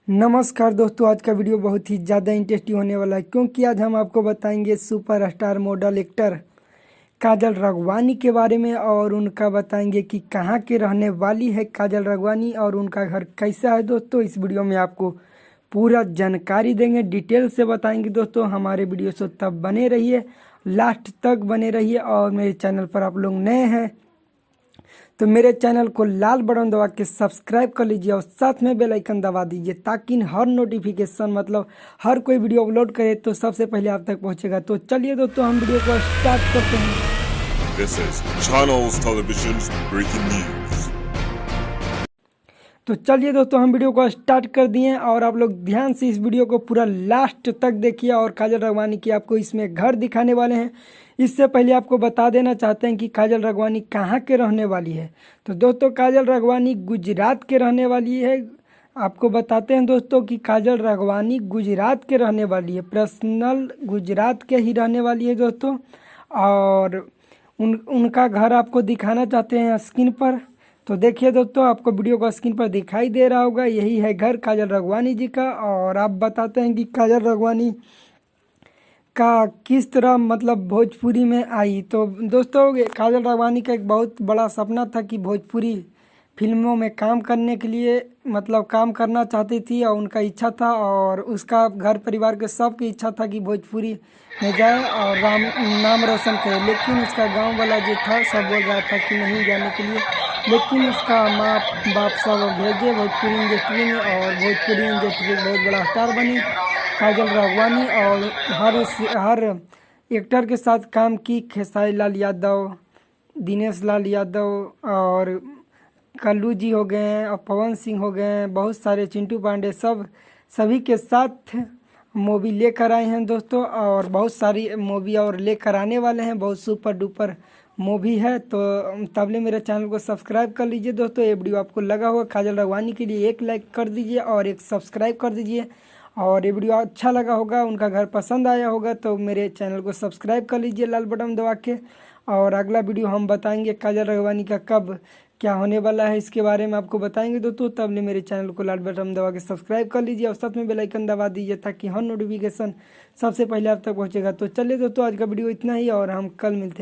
नमस्कार दोस्तों, आज का वीडियो बहुत ही ज़्यादा इंटरेस्टिंग होने वाला है क्योंकि आज हम आपको बताएंगे सुपरस्टार मॉडल एक्टर काजल राघवानी के बारे में और उनका बताएंगे कि कहाँ के रहने वाली है काजल राघवानी और उनका घर कैसा है। दोस्तों इस वीडियो में आपको पूरा जानकारी देंगे, डिटेल से बताएंगे। दोस्तों हमारे वीडियो से तब बने रहिए, लास्ट तक बने रहिए। और मेरे चैनल पर आप लोग नए हैं तो मेरे चैनल को लाल बटन दबा के सब्सक्राइब कर लीजिए और साथ में बेल आइकन दबा दीजिए ताकि हर नोटिफिकेशन मतलब हर कोई वीडियो अपलोड करे तो सबसे पहले आप तक पहुंचेगा। तो चलिए दोस्तों हम वीडियो को स्टार्ट करते हैं। This is Channels Television's breaking news. तो चलिए दोस्तों हम वीडियो को स्टार्ट कर दिए और आप लोग ध्यान से इस वीडियो को पूरा लास्ट तक देखिए। और काजल राघवानी की आपको इसमें घर दिखाने वाले हैं। इससे पहले आपको बता देना चाहते हैं कि काजल राघवानी कहाँ के रहने वाली है। तो दोस्तों काजल राघवानी गुजरात के रहने वाली है। आपको बताते हैं दोस्तों कि काजल राघवानी गुजरात के रहने वाली है, पर्सनल गुजरात के ही रहने वाली है दोस्तों। और उनका घर आपको दिखाना चाहते हैं स्क्रीन पर। तो देखिए दोस्तों आपको वीडियो का स्क्रीन पर दिखाई दे रहा होगा, यही है घर काजल राघवानी जी का। और आप बताते हैं कि काजल राघवानी का किस तरह मतलब भोजपुरी में आई। तो दोस्तों काजल राघवानी का एक बहुत बड़ा सपना था कि भोजपुरी फिल्मों में काम करने के लिए मतलब काम करना चाहती थी और उनका इच्छा था और उसका घर परिवार के सबकी इच्छा था कि भोजपुरी में जाए और नाम रोशन करे। लेकिन उसका गांव वाला जो था सब बोल रहा था कि नहीं जाने के लिए, लेकिन उसका माँ बाप सब भेजे भोजपुरी इंडस्ट्री में और भोजपुरी इंडस्ट्री बहुत बड़ा स्टार बनी काजल राघवानी। और हर एक्टर के साथ काम की, खेसारी लाल यादव, दिनेश लाल यादव और कल्लू जी हो गए हैं और पवन सिंह हो गए हैं, बहुत सारे चिंटू पांडे सभी के साथ मूवी लेकर आए हैं दोस्तों। और बहुत सारी मूवी और लेकर आने वाले हैं, बहुत सुपर डुपर मूवी है। तो तबले मेरे चैनल को सब्सक्राइब कर लीजिए दोस्तों। ये वीडियो आपको लगा होगा काजल राघवानी के लिए एक लाइक कर दीजिए और एक सब्सक्राइब कर दीजिए। और ये वीडियो अच्छा लगा होगा, उनका घर पसंद आया होगा तो मेरे चैनल को सब्सक्राइब कर लीजिए लाल बटन दबा के। और अगला वीडियो हम बताएंगे काजल राघवानी का कब क्या होने वाला है, इसके बारे में आपको बताएंगे दोस्तों। तब ने मेरे चैनल को लाल बटन दबा के सब्सक्राइब कर लीजिए और साथ में बेल आइकन दबा दीजिए ताकि हर नोटिफिकेशन सबसे पहले आप तक पहुंचेगा। तो चलिए दोस्तों आज का वीडियो इतना ही और हम कल मिलते हैं।